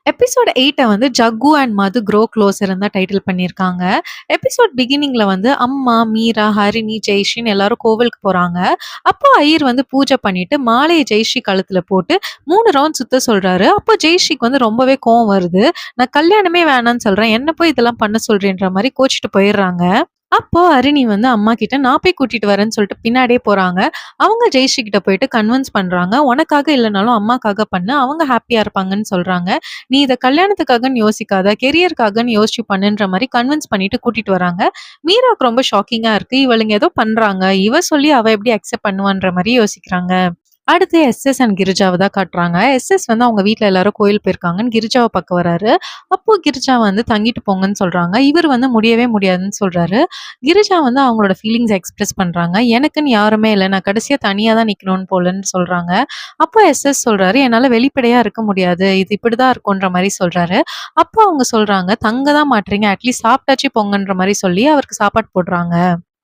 Episode 8 வந்து jug and Madhu grow க்ளோஸர்ன்னு தான் title பண்ணியிருக்காங்க. எபிசோட் பிகினிங்ல வந்து அம்மா, மீரா, ஹரிணி, ஜெயஸ்ரீன்னு எல்லாரும் கோவிலுக்கு போறாங்க. அப்போ ஐயர் வந்து பூஜை பண்ணிட்டு மாலைய ஜெயஸ்ரீ கழுத்துல போட்டு 3 ரவுண்ட் சுத்த சொல்றாரு. அப்போ ஜெயஸ்ரீக்கு வந்து ரொம்பவே கோவம் வருது. நான் கல்யாணமே வேணான்னு சொல்றேன். என்ன போய் இதெல்லாம் பண்ண சொல்றேன்ற மாரி கோச்சிட்டு போயிடுறாங்க. அப்போ ஹரிணி வந்து அம்மா கிட்ட நான் போய் கூட்டிட்டு வரேன்னு சொல்லிட்டு பின்னாடியே போறாங்க. அவங்க ஜெயஸ்ரீ கிட்ட போயிட்டு கன்வின்ஸ் பண்றாங்க. உனக்காக இல்லனாலும் அம்மாக்காக பண்ணு. அவங்க ஹேப்பியா இருப்பாங்கன்னு சொல்றாங்க. நீ இத கல்யாணத்துக்காகன்னு யோசிக்காத, கெரியருக்காகன்னு யோசிச்சு பண்ணுன்ற மாரி கன்வின்ஸ் பண்ணிட்டு கூட்டிட்டு வராங்க. மீராக்கு ரொம்ப ஷாக்கிங்கா இருக்கு. இவளுங்க ஏதோ பண்றாங்க. இவ சொல்லி அவ எப்படி அக்செப்ட் பண்ணுவான்ற மாரி யோசிக்கிறாங்க. அடுத்து எஸ்எஸ் அண்ட் கிரிஜாவ தான் காட்டுறாங்க. எஸ்எஸ் வந்து அவங்க வீட்ல எல்லாரும் கோயில் போயிருக்காங்கன்னு கிரிஜாவ பாக்க வராரு. அப்போ கிரிஜா வந்து தங்கிட்டு போங்கன்னு சொல்றாங்க. இவர் வந்து முடியவே முடியாதுன்னு சொல்றாரு. கிரிஜா வந்து அவங்களோட ஃபீலிங்ஸ எக்ஸ்பிரஸ் பண்றாங்க. எனக்குன்னு யாருமே இல்ல. நான் கடைசியா தனியா தான் நிக்கணும் போலன்னு சொல்றாங்க. அப்போ எஸ்எஸ் சொல்றாரு, என்னால வெளிப்படையா இருக்க முடியாது. இது இப்படிதான் இருக்கும்ன்ற மாரி சொல்றாரு. அப்போ அவங்க சொல்றாங்க, தங்க தான் மாட்றீங்க. அட்லீஸ்ட் சாப்பிட்டாச்சும் போங்கன்ற மாரி சொல்லி அவருக்கு சாப்பாடு போடுறாங்க.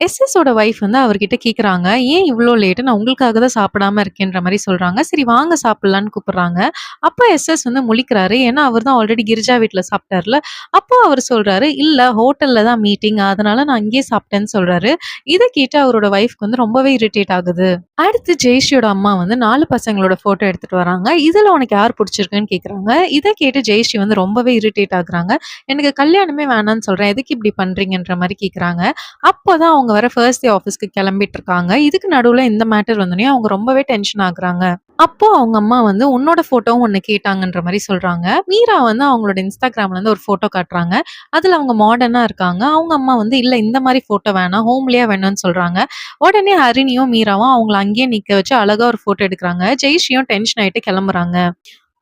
எஸ்எஸோட வைஃப் வந்து அவர்கிட்ட கேட்குறாங்க, "ஏன் இவ்ளோ லேட்டு? நான் உங்களுக்காக தான் சாப்பிடாம இருக்கேன்ற" மாரி சொல்றாங்க. சரி வாங்க சாப்பிடலான்னு கூப்பிடுறாங்க. அப்ப எஸ்எஸ் வந்து முழிக்கிறாரு. ஏன்னா, அவர் தான் ஆல்ரெடி கிரிஜா வீட்ல சாப்பிட்டார்ல. அப்போ அவரு சொல்றாரு, "இல்ல ஹோட்டல்ல தான் மீட்டிங். அதனால நான் அங்கேயே சாப்பிட்டேன்னு" சொல்றாரு. இத கேட்டு அவரோட வைஃப்க்கு வந்து ரொம்பவே இரிட்டேட் ஆகுது. அடுத்து ஜெயஸ்ரீயோட அம்மா வந்து 4 பசங்களோட ஃபோட்டோ எடுத்துட்டு வராங்க. "இதுல உனக்கு யார் புடிச்சிருக்குன்னு" கேட்குறாங்க. இத கேட்டு ஜெயஸ்ரீ வந்து ரொம்பவே இரிட்டேட் ஆகுறாங்க. "எனக்கு கல்யாணமே வேணான்னு சொல்றேன். எதுக்கு இப்படி பண்றீங்கன்ற" மாரி கேட்குறாங்க. அப்பதான் அவங்க வர ஃபர்ஸ்ட் டே ஆஃபீஸ்க்கு கிளம்பிட்டு இருக்காங்க. இதுக்கு நடுவுல இந்த மேட்டர் வந்தோனே அவங்க ரொம்பவே டென்ஷன் ஆகுறாங்க. அப்போ அவங்க அம்மா வந்து உன்னோட ஃபோட்டோவும் ஒண்ணு கேட்டாங்கன்ற மாரி சொல்றாங்க. மீரா வந்து அவங்களோட Instagramல இருந்து ஒரு ஃபோட்டோ காட்டுறாங்க. அதுல அவங்க மாடர்னா இருக்காங்க. அவங்க அம்மா வந்து இல்ல இந்த மாரி ஃபோட்டோ வேணாம், ஹோம்லியா வேணும்னு சொல்றாங்க. உடனே ஹரிணியும், மீராவும் அவங்கள அங்கேயே நிக்க வச்சு அழகா ஒரு ஃபோட்டோ எடுக்குறாங்க. ஜெயஸ்ரீயும் டென்ஷன் ஆயிட்டு கிளம்புறாங்க.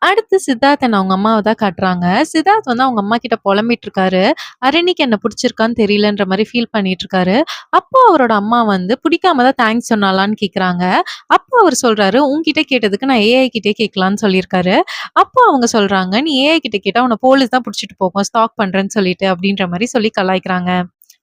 அடுத்து சித்தார்த்தன் அவங்க அம்மாவ தான் காட்டுறாங்க. சித்தார்த் வந்து அவங்க அம்மா கிட்ட புலம்பிட்டு இருக்காரு. "அரணிக்கு என்ன புடிச்சிருக்கான்னு தெரியலன்ற" மாரி ஃபீல் பண்ணிட்டு இருக்காரு. அப்போ அவரோட அம்மா வந்து பிடிக்காம தான் தேங்க்ஸ் சொன்னாளான்னு கேட்குறாங்க. அப்போ அவர் சொல்றாரு, "உன்கிட்ட கேட்டதுக்கு நான் ஏஐ கிட்டயே கேட்கலான்னு" சொல்லியிருக்காரு. அப்போ அவங்க சொல்றாங்க, "நீ ஏஐ கிட்ட கேட்டா உன்ன போலீஸ் தான் புடிச்சிட்டு போகும். ஸ்டாக் பண்றேன்னு சொல்லிட்டு" அப்படின்ற மாரி சொல்லி கலாய்க்கிறாங்க.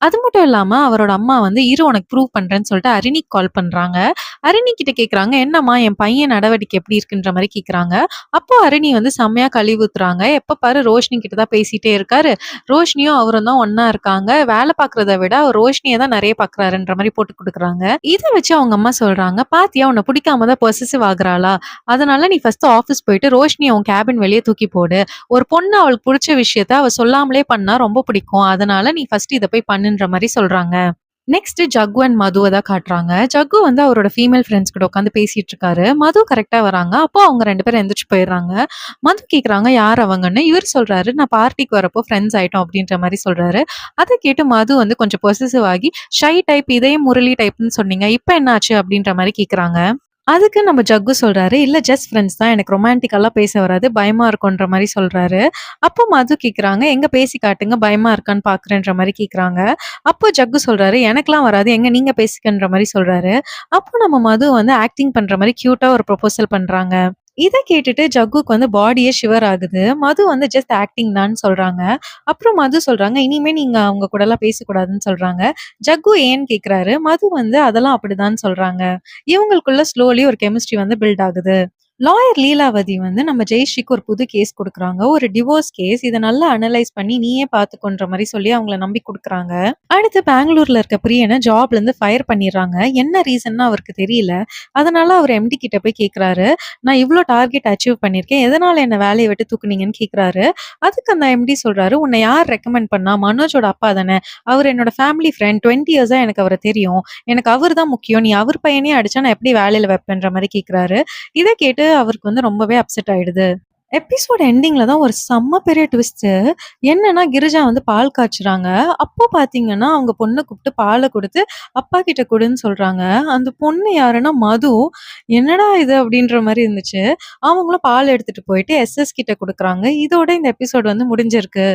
அது மட்டும் இல்லாம அவரோட அம்மா வந்து இரு உனக்கு ப்ரூவ் பண்றேன்னு சொல்லிட்டு அரிணிக்கு கால் பண்றாங்க. அரிணி கிட்ட கேட்குறாங்க, "என்னம்மா என் பையன் நடவடிக்கை எப்படி இருக்குன்ற" மாரி கேட்குறாங்க. அப்போ அரிணி வந்து செம்மையா கழுவி ஊத்துறாங்க. எப்ப பாரு ரோஷினி கிட்ட தான் பேசிட்டே இருக்காரு. ரோஷினியும் அவரும் தான் ஒண்ணா இருக்காங்க. வேலை பார்க்கிறத விட அவர் ரோஷினிய தான் நெறைய பார்க்குறாருன்ற மாரி போட்டு குடுக்குறாங்க. இத வச்சு அவங்க அம்மா சொல்றாங்க, "பாத்தியா உன்ன பிடிக்காம தான் பொசெசிவ் ஆகுறாளா? அதனால நீ ஃபர்ஸ்ட் ஆஃபீஸ் போயிட்டு ரோஷினிய உன் கேபின் வெளிய தூக்கி போடு. ஒரு பொண்ணு அவளுக்கு புடிச்ச விஷயத்த அவ சொல்லாமலே பண்ணா ரொம்ப பிடிக்கும். அதனால நீ ஃபர்ஸ்ட் இத போய் பண்ணுன்ற" மாரி சொல்றாங்க. நெக்ஸ்ட் ஜக்கு அண்ட் மதுவ தான் காட்டுறாங்க. ஜக்கு வந்து அவரோட ஃபீமேல் ஃப்ரெண்ட்ஸ் கூட உட்காந்து பேசிட்டு இருக்காரு. மது கரெக்ட்டா வராங்க. அப்போ அவங்க 2 பேரும் எந்திரிச்சு போயிடுறாங்க. மது கேட்குறாங்க யார் அவங்கன்னு. இவர் சொல்றாரு, "நான் பார்ட்டிக்கு வரப்போ ஃப்ரெண்ட்ஸ் ஆயிட்டோம்" அப்படின்ற மாரி சொல்றாரு. அத கேட்டு மது வந்து கொஞ்சம் பொசெசிவ் ஆகி, "ஷை டைப் இதயம் முரளி டைப்ன்னு சொன்னீங்க. இப்ப என்ன ஆச்சு?" அப்படின்ற மாரி கேட்குறாங்க. அதுக்கு நம்ம ஜக்கு சொல்றாரு, "இல்ல ஜஸ்ட் ஃப்ரெண்ட்ஸ் தான். எனக்கு ரொமான்டிக்காலாம் பேச வராது. பயமா இருக்குன்ற" மாரி சொல்றாரு. அப்போ மது கேட்குறாங்க, "எங்க பேசி காட்டுங்க. பயமா இருக்கான்னு பார்க்குறேன்ற" மாரி கேட்குறாங்க. அப்போ ஜக்கு சொல்றாரு, "எனக்கெல்லாம் வராது. எங்க நீங்க பேசிக்கன்ற" மாரி சொல்றாரு. அப்போ நம்ம மது வந்து ஆக்டிங் பண்ற மாரி கியூட்டா ஒரு ப்ரொபோசல் பண்றாங்க. இத கேட்டுட்டு ஜக்குக்கு வந்து பாடியே ஷிவர் ஆகுது. மது வந்து ஜஸ்ட் ஆக்டிங் தான்னு சொல்றாங்க. அப்புறம் மது சொல்றாங்க, "இனிமே நீங்க அவங்க கூடலாம் பேசக்கூடாதுன்னு" சொல்றாங்க. ஜக்கு ஏன்னு கேட்குறாரு. மது வந்து அதெல்லாம் அப்படிதான்னு சொல்றாங்க. இவங்களுக்குள்ள ஸ்லோலி ஒரு கெமிஸ்ட்ரி வந்து பில்ட் ஆகுது. லாயர் லீலாவதி வந்து நம்ம ஜெயஸ்ரீக்கு ஒரு புது கேஸ் குடுக்குறாங்க. ஒரு டிவோர்ஸ் கேஸ். இத நல்லா அனலைஸ் பண்ணி நீயே பார்த்துக்கோன்ற மாரி சொல்லி அவங்கள நம்பி குடுக்குறாங்க. அடுத்து பெங்களூர்ல இருக்க பிரியன ஜாப்லருந்து ஃபயர் பண்ணிர்றாங்க. என்ன ரீசன்னு அவருக்கு தெரியல. அதனால அவர் எம்டி கிட்ட போய் கேட்குறாரு, "நான் இவ்ளோ டார்கெட் அச்சீவ் பண்ணியிருக்கேன். எதனால என்ன வேலைய விட்டு தூக்குனீங்கன்னு?" கேட்குறாரு. அதுக்கு அந்த எம்டி சொல்றாரு, "உன்ன யார் ரெக்கமெண்ட் பண்ணா? மனோஜோட அப்பா தானே. அவர் என்னோட ஃபேமிலி ஃப்ரெண்ட். 20 இயர்ஸா எனக்கு அவர தெரியும். எனக்கு அவர் தான் முக்கியம். நீ அவர் பையனயே அடிச்சா நான் எப்படி வேலையில வைப்பேன்ற" மாரி கேட்குறாரு. இத கேட்டு அவருக்கு வந்து ரொம்பவே அப்செட் ஆயிடுது. எபிசோட் எண்டிங்ல தான் ஒரு செம்ம பெரிய ட்விஸ்ட்டு. என்னன்னா, கிரிஜா வந்து பால் காய்ச்சுறாங்க. அப்போ பார்த்தீங்கன்னா, அவங்க பொண்ண கூப்ட்டு பால குடுத்து, அப்பா கிட்ட குடுன்னு சொல்றாங்க. அந்த பொண்ணு யாருன்னா மது. என்னடா இது அப்டின்ற மாரி இருந்துச்சு. அவங்களும் பால் எடுத்துட்டு போயிட்டு எஸ்எஸ் கிட்ட குடுக்குறாங்க. இதோட இந்த எபிசோட் வந்து முடிஞ்சிருக்கு.